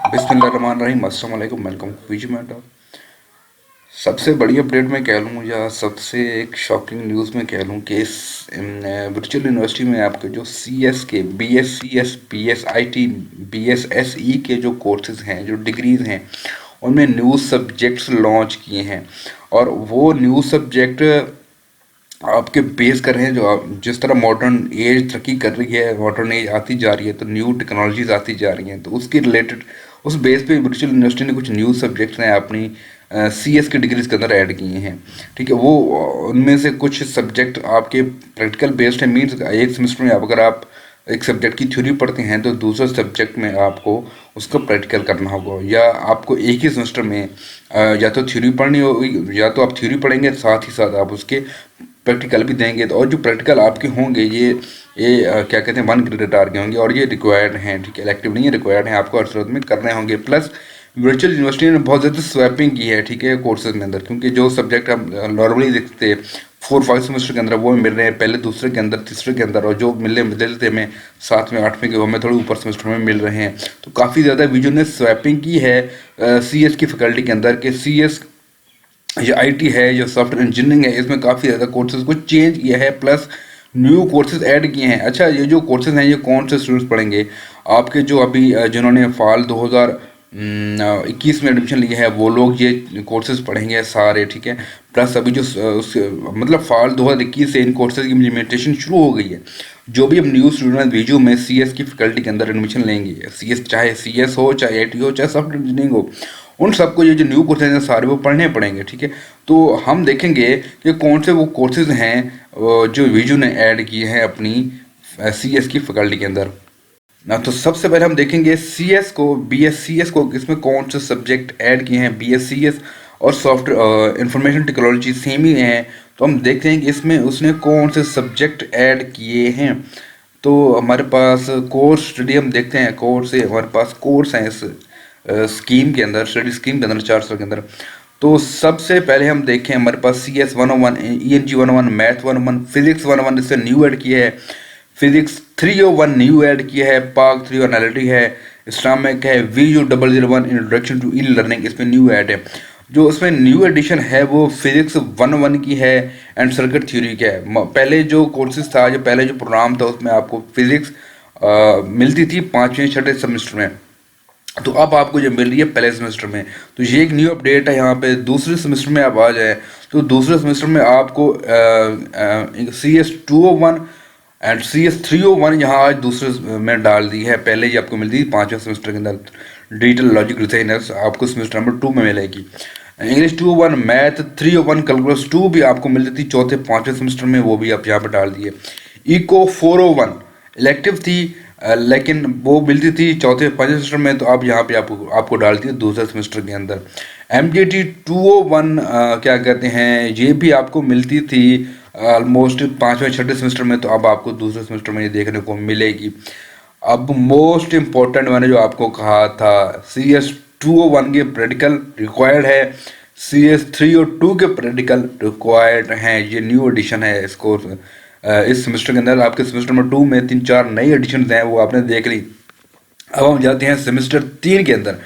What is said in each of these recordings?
बिस्मिल्लाहिर्रहमानिर्रहीम, अस्सलाम वालेकुम, वेलकम वीजी मैटर। सबसे बड़ी अपडेट में कह लूँ या सबसे एक शॉकिंग न्यूज़ में कह लूँ कि इस वर्चुअल यूनिवर्सिटी में आपके जो सी एस के B S C S B S I T B S S E के जो कोर्सेज हैं, जो डिग्रीज हैं, उनमें न्यू सब्जेक्ट्स लॉन्च किए हैं। और वो न्यू सब्जेक्ट आपके बेस कर रहे हैं जो आप जिस तरह मॉडर्न एज तरक्की कर रही है, मॉडर्न एज आती जा रही है, तो न्यू टेक्नोलॉजीज आती जा रही हैं, तो उसके रिलेटेड उस बेस पे वर्चुअल यूनिवर्सिटी ने कुछ न्यू सब्जेक्ट्स हैं अपनी सी एस की डिग्रीज के अंदर ऐड किए हैं। ठीक है, वो उनमें से कुछ सब्जेक्ट आपके प्रैक्टिकल बेस्ड है। मीन्स एक सेमेस्टर में अगर आप एक सब्जेक्ट की थ्योरी पढ़ते हैं तो दूसरे सब्जेक्ट में आपको उसका प्रैक्टिकल करना होगा, या आपको एक ही सेमेस्टर में या तो थ्योरी पढ़नी होगी, या तो आप थ्योरी पढ़ेंगे साथ ही साथ आप उसके प्रैक्टिकल भी देंगे। तो और जो प्रैक्टिकल आपके होंगे ये क्या कहते हैं 1 क्रेडिट आवर के होंगे, और ये रिक्वायर्ड हैं। ठीक है, इलेक्टिव नहीं है, रिक्वायर्ड हैं, आपको हर सूरत में करने होंगे। प्लस वर्चुअल यूनिवर्सिटी ने बहुत ज़्यादा स्वैपिंग की है, ठीक है, कोर्सेज में अंदर, क्योंकि जो सब्जेक्ट हम नॉर्मली देखते 4-5 सेमेस्टर के अंदर वो मिल रहे हैं पहले दूसरे के अंदर, तीसरे के अंदर, और जो मिलते थे हमें 7वें 8वें के वो हमें थोड़े ऊपर सेमेस्टर में मिल रहे हैं। तो काफ़ी ज़्यादा वीडियो ने स्वैपिंग की है सी एस की फैकल्टी के अंदर, कि सी एस ये आईटी है, जो सॉफ्टवेयर इंजीनियरिंग है, इसमें काफ़ी ज़्यादा कोर्सेज को चेंज किया है, प्लस न्यू कोर्सेज ऐड किए हैं। अच्छा, ये जो कोर्सेज हैं ये कौन से स्टूडेंट्स पढ़ेंगे? आपके जो अभी जिन्होंने फाल 2021 में एडमिशन लिया है वो लोग ये कोर्सेज पढ़ेंगे सारे। ठीक है, प्लस अभी जो मतलब फाल 2021 से इन कोर्सेज की इम्प्लीमेंटेशन शुरू हो गई है। जो भी अब न्यू स्टूडेंट वीजू में सी एस की फैकल्टी के अंदर एडमिशन लेंगे, सी एस चाहे सी एस हो, चाहे आई टी हो, चाहे सॉफ्टवेयर इंजीनियरिंग हो, उन सबको ये जो न्यू कोर्सेज हैं सारे वो पढ़ने पड़ेंगे। ठीक है, तो हम देखेंगे कि कौन से वो कोर्सेज हैं जो वीजू ने ऐड किए हैं अपनी सी एस की फैकल्टी के अंदर ना। तो सबसे पहले हम देखेंगे सी एस को, बी एस सी एस को, इसमें कौन से सब्जेक्ट ऐड किए हैं। बी एस सी एस और सॉफ्टवेयर इंफॉर्मेशन टेक्नोलॉजी सेम ही हैं, तो हम देखते हैं कि इसमें उसने कौन से सब्जेक्ट ऐड किए हैं। तो हमारे पास कोर्स स्टडी हम देखते हैं, कोर्स से हमारे पास कोर्स हैं इस स्कीम के अंदर, स्टडी स्कीम के अंदर 4 साल के अंदर। तो सबसे पहले हम देखें, हमारे पास C S 101, E N G 101, math 101, physics 101 इससे न्यू ऐड किया है, फिजिक्स 301 न्यू ऐड किया है, पाक 301 एनालिटिक है, इस्लामिक है, V U 001 introduction to e learning इसमें न्यू ऐड है। जो उसमें न्यू एडिशन है वो फिजिक्स 101 की है एंड सर्किट थ्योरी का है। पहले जो कोर्सेज था, जो पहले जो प्रोग्राम था, उसमें आपको फिजिक्स मिलती थी 5वें 6ठे सेमेस्टर में, तो अब आपको जो मिल रही है पहले सेमेस्टर में। तो ये एक न्यू अपडेट है। यहाँ पे दूसरे सेमेस्टर में आप आ जाए तो दूसरे सेमेस्टर में आपको CS201 एंड CS301 यहाँ आज दूसरे में डाल दी है। पहले ही आपको मिलती थी 5वें सेमेस्टर के अंदर, डिजिटल लॉजिक डिजाइनर्स आपको सेमेस्टर नंबर 2 में मिलेगी। इंग्लिश 201, मैथ 301, कैलकुलस 2 भी आपको मिलती थी 4थे 5वें सेमेस्टर में, वो भी आप यहाँ पर डाल दिए। इको 401 इलेक्टिव थी, लेकिन वो मिलती थी 4थे 5वें सेमेस्टर में, तो अब यहाँ पे आपको डालती है दूसरे सेमेस्टर के अंदर। MGT 201 क्या कहते हैं, ये भी आपको मिलती थी ऑलमोस्ट 5वें 6ठे सेमेस्टर में, तो अब आपको दूसरे सेमेस्टर में ये देखने को मिलेगी। अब मोस्ट इम्पोर्टेंट मैंने जो आपको कहा था, CS201 के प्रैक्टिकल रिक्वायर्ड है, CS302 के प्रैक्टिकल रिक्वायर्ड हैं। ये न्यू एडिशन है इस कोर्स इस सेमेस्टर के अंदर। आपके सेमेस्टर नंबर 2 में 3-4 नई एडिशन हैं, वो आपने देख ली। अब हम जाते हैं सेमेस्टर 3 के अंदर।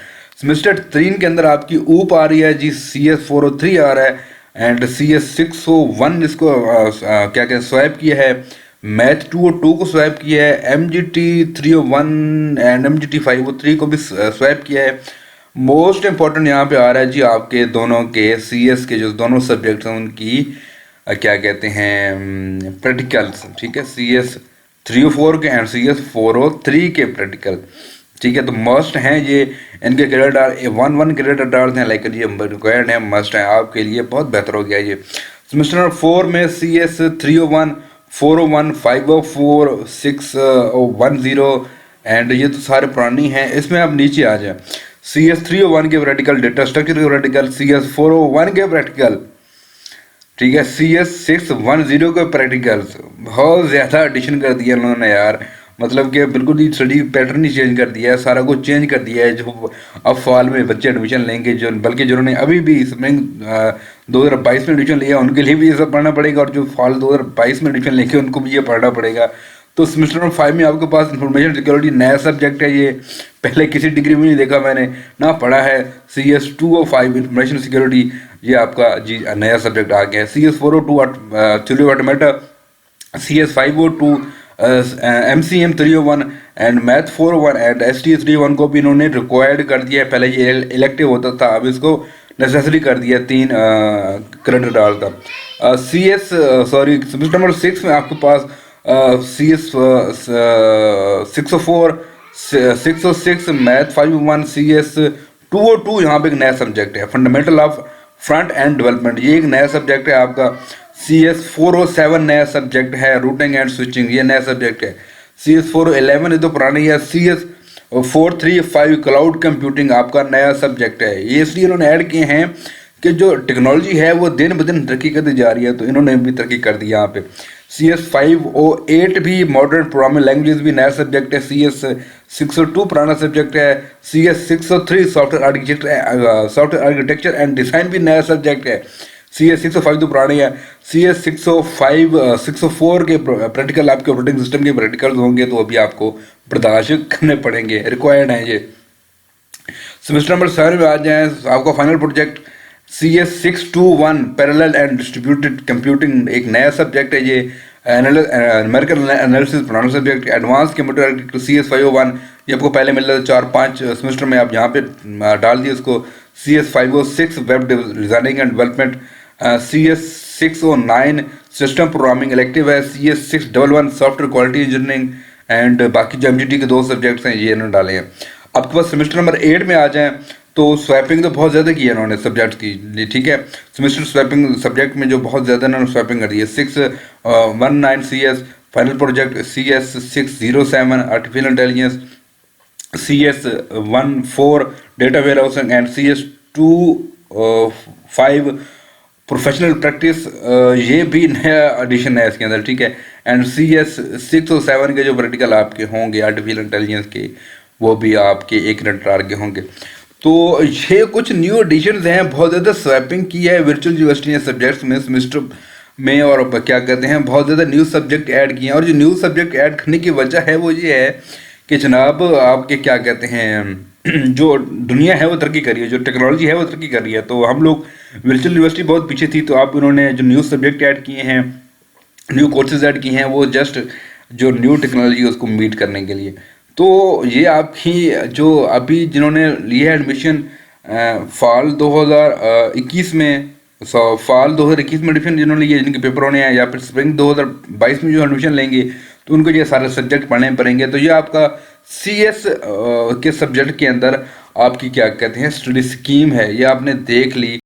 सेमेस्टर 3 के अंदर आपकी ऊप आ रही है जी, CS403 आ रहा है एंड CS601 इसको क्या कहते हैं स्वैप किया है, मैथ 202 को स्वैप किया है, MGT 301 एंड MGT 503 को भी स्वैप किया है। मोस्ट इंपॉर्टेंट यहाँ पे आ रहा है जी आपके दोनों के CS के जो दोनों सब्जेक्ट हैं उनकी क्या कहते हैं प्रैक्टिकल्स। ठीक है, CS304 के एंड CS403 के प्रैक्टिकल। ठीक है, तो मस्ट हैं ये, इनके क्रेडिट 1 क्रेडिट डालते हैं, लेकिन ये रिक्वायर्ड है, मस्ट है आपके लिए, बहुत बेहतर हो गया ये। सेमेस्टर नंबर 4 में CS301, 401, 504, 610 एंड ये तो सारे पुरानी हैं। इसमें आप नीचे आ जाए, CS301 के प्रैक्टिकल, डेटा स्ट्रक्चर के प्रैक्टिकल, CS401 के प्रैक्टिकल, ठीक है, CS610 के प्रैक्टिकल्स। बहुत ज़्यादा एडिशन कर दिया उन्होंने यार, मतलब कि बिल्कुल ही स्टडी पैटर्न ही चेंज कर दिया है, सारा कुछ चेंज कर दिया है। जो अब फाल में बच्चे एडमिशन लेंगे, जो बल्कि जिन्होंने अभी भी स्प्रिंग 2022 में एडमिशन लिया उनके लिए भी ये सब पढ़ना पड़ेगा, और जो फाल 2022 में एडमिशन लेंगे उनको भी ये पढ़ना पड़ेगा। तो सेमेस्टर नंबर 5 में आपके पास इंफॉर्मेशन सिक्योरिटी नया सब्जेक्ट है। ये पहले किसी डिग्री में नहीं देखा मैंने, ना पढ़ा है। CS205 इंफॉर्मेशन सिक्योरिटी, ये आपका जी नया सब्जेक्ट आ गया है। CS402 theory of automata, CS502 MCM301 and math 401 and ST301 को भी इन्होंने रिक्वायर्ड कर दिया है। पहले ये इलेक्टिव होता था, अब इसको नेसेसरी कर दिया, 3 क्रेडिट डालता। सेमेस्टर नंबर 6 में आपके पास CS604 606 मैथ 501 CS202, यहाँ पे एक नया सब्जेक्ट है fundamental of front end development, ये एक नया सब्जेक्ट है आपका। CS407 नया सब्जेक्ट है, रूटिंग एंड स्विचिंग, ये नया सब्जेक्ट है। CS411 ये तो पुरानी है। CS435 क्लाउड कंप्यूटिंग आपका नया सब्जेक्ट है। ये इसलिए इन्होंने ऐड किए हैं कि जो टेक्नोलॉजी है वो दिन ब दिन तरक्की करती जा रही है, तो इन्होंने भी तरक्की कर दी यहाँ पे। CS508 भी मॉडर्न प्रोग्रामिंग लैंग्वेज भी नया सब्जेक्ट है। CS602 पुराना सब्जेक्ट है। CS603 software architecture and design भी नया सब्जेक्ट है। CS605 तो पुराने हैं। CS604 के प्रैक्टिकल आपके ऑपरेटिंग सिस्टम के प्रैक्टिकल होंगे, तो अभी आपको बर्दाश्त करने पड़ेंगे, रिक्वायर्ड हैं ये। सेमेस्टर नंबर 7 में आ जाए, आपका final project CS621 parallel and distributed computing, एक नया सब्जेक्ट है ये। न्यूमेरिकल एनालिसिस पुराना subject. Advance computer architecture CS501, ये आपको पहले मिल रहा था 4-5 सेमेस्टर में, आप यहाँ पे डाल दिए उसको। CS506 web designing and development. CS609 system programming elective है। CS611 software quality engineering and बाकी जो MGT के 2 सब्जेक्ट्स हैं ये इन्होंने डाले हैं। आपके पास सेमेस्टर नंबर 8 में आ जाएं तो स्वैपिंग तो बहुत ज़्यादा की है इन्होंने सब्जेक्ट की, ठीक है। सेमेस्टर स्वैपिंग सब्जेक्ट में जो बहुत ज़्यादा इन्होंने स्वैपिंग कर दी है। 619 CS final project, CS607 artificial intelligence, CS14 data warehousing and CS25 professional practice, ये भी नया एडिशन है इसके अंदर, ठीक है। एंड CS607 के जो प्रैक्टिकल आपके होंगे आर्टिफिशियल इंटेलिजेंस के, वो भी आपके 1 रट्टार के होंगे। तो ये कुछ न्यू एडिशंस हैं, बहुत ज़्यादा स्वैपिंग की है वर्चुअल यूनिवर्सिटी सब्जेक्ट्स में सेमेस्टर में, और क्या कहते हैं बहुत ज़्यादा न्यू सब्जेक्ट ऐड किए हैं। और जो न्यू सब्जेक्ट ऐड करने की वजह है वो ये है कि जनाब आपके क्या कहते हैं जो दुनिया है वो तरक्की कर रही है, जो टेक्नोलॉजी है वो तरक्की कर रही है। तो हम लोग वर्चुअल यूनिवर्सिटी बहुत पीछे थी, तो आप उन्होंने जो न्यू सब्जेक्ट ऐड किए हैं, न्यू कोर्सेज ऐड किए हैं, वो जस्ट जो न्यू टेक्नोलॉजी है उसको मीट करने के लिए। तो ये आपकी जो अभी जिन्होंने लिया है एडमिशन फाल 2021 में, फाल 2021 में एडमिशन जिन्होंने लिए, जिनके पेपर होने हैं, या फिर स्प्रिंग 2022 में जो एडमिशन लेंगे, तो उनको ये सारे सब्जेक्ट पढ़ने पड़ेंगे। तो ये आपका CS के सब्जेक्ट के अंदर आपकी क्या कहते हैं स्टडी स्कीम है, ये आपने देख ली।